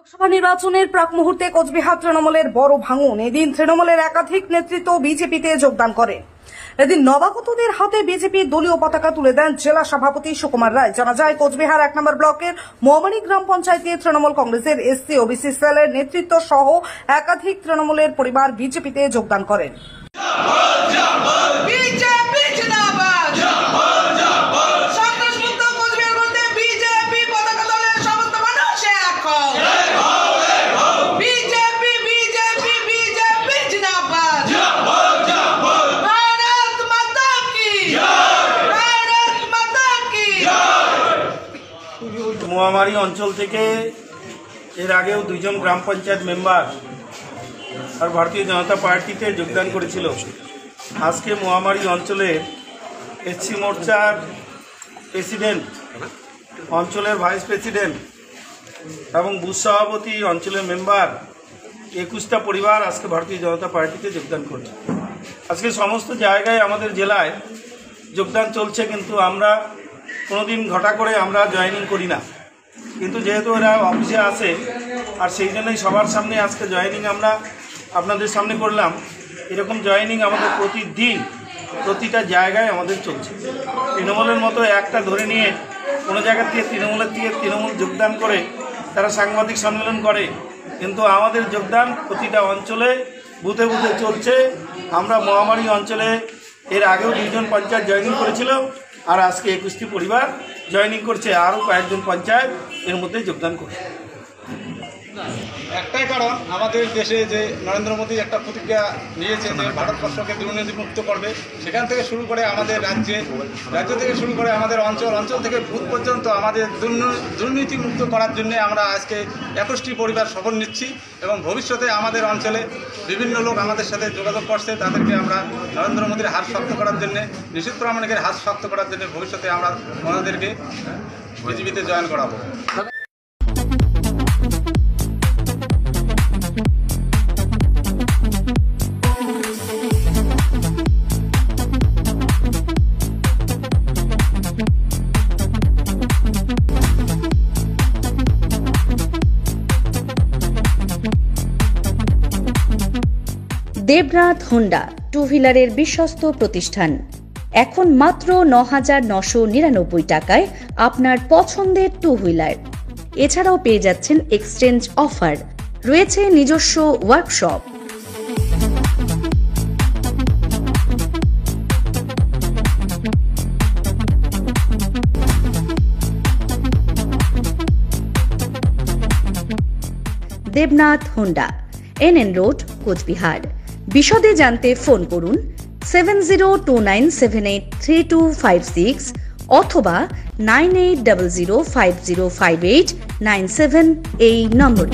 লোকসভা নির্বাচনের প্রাক মুহূর্তে কোচবিহার তৃণমূলের বড় ভাঙন। এদিন তৃণমূলের একাধিক নেতৃত্ব বিজেপিতে যোগদান করেন। এদিন নবাগতদের হাতে বিজেপির দলীয় পতাকা তুলে দেন জেলা সভাপতি সুকুমার রায়। জানা যায়, কোচবিহার 1 নম্বর ব্লকের মোয়ামারি গ্রাম পঞ্চায়েতে তৃণমূল কংগ্রেসের এসসি ওবিসি সেলের নেতৃত্ব সহ একাধিক তৃণমূলের পরিবার বিজেপিতে যোগদান করেন। মোয়ামারি অঞ্চল থেকে এর আগেও 2 জন গ্রাম পঞ্চায়েত মেম্বার আর ভারতীয় জনতা পার্টিতে যোগদান করেছিল। আজকে মোয়ামারি অঞ্চলের এসসি মোর্চার প্রেসিডেন্ট, অঞ্চলের ভাইস প্রেসিডেন্ট এবং বুথ সভাপতি, অঞ্চলের মেম্বার 21টা পরিবার আজকে ভারতীয় জনতা পার্টিতে যোগদান করছে। আজকে সমস্ত জায়গায় আমাদের জেলায় যোগদান চলছে, কিন্তু আমরা কোনোদিন ঘটা করে আমরা জয়েনিং করি না। কিন্তু যেহেতু এরা অফিসে আসে, আর সেই জন্যই সবার সামনে আজকে জয়েনিং আমরা আপনাদের সামনে করলাম। এরকম জয়েনিং আমাদের প্রতিদিন প্রতিটা জায়গায় আমাদের চলছে। তৃণমূলের মতো একটা ধরে নিয়ে কোনো জায়গা থেকে তৃণমূল যোগদান করে তারা সাংবাদিক সম্মেলন করে, কিন্তু আমাদের যোগদান প্রতিটা অঞ্চলে বুথে বুথে চলছে। আমরা মোয়ামারি অঞ্চলে এর আগেও 2 জন পঞ্চায়েত জয়েনিং করেছিল, আর আজকে 21টি পরিবার জয়েনিং করছে, আরও কয়েকজন পঞ্চায়েত এর মধ্যে যোগদান করছে। একটাই কারণ, আমাদের দেশে যে নরেন্দ্র মোদী একটা প্রতিজ্ঞা নিয়েছে যে ভারতবর্ষকে দুর্নীতিমুক্ত করবে। সেখান থেকে শুরু করে আমাদের রাজ্য থেকে শুরু করে আমাদের অঞ্চল থেকে বুথ পর্যন্ত আমাদের দুর্নীতিমুক্ত করার জন্য আমরা আজকে 21টি পরিবার শপথ নিচ্ছি, এবং ভবিষ্যতে আমাদের অঞ্চলে বিভিন্ন লোক আমাদের সাথে যোগাযোগ করছে। তাদেরকে আমরা নরেন্দ্র মোদীর হাত শক্ত করার জন্য, নিশীথ প্রামাণিকের হাত শক্ত করার জন্য ভবিষ্যতে আমরা ওনাদেরকে বিজেপিতে জয়েন করাবো। দেবনাথ হোন্ডা টু হুইলারের বিশ্বস্ত প্রতিষ্ঠান। এখন মাত্র 9,999 টাকায় আপনার পছন্দের টু হুইলার। এছাড়াও পেয়ে যাচ্ছেন এক্সচেঞ্জ অফার, রয়েছে নিজস্ব workshop. Debnath Honda, NN road, Cooch Behar. বিশদে জানতে ফোন করুন 7029783256 অথবা 9800505897 এই নম্বরে।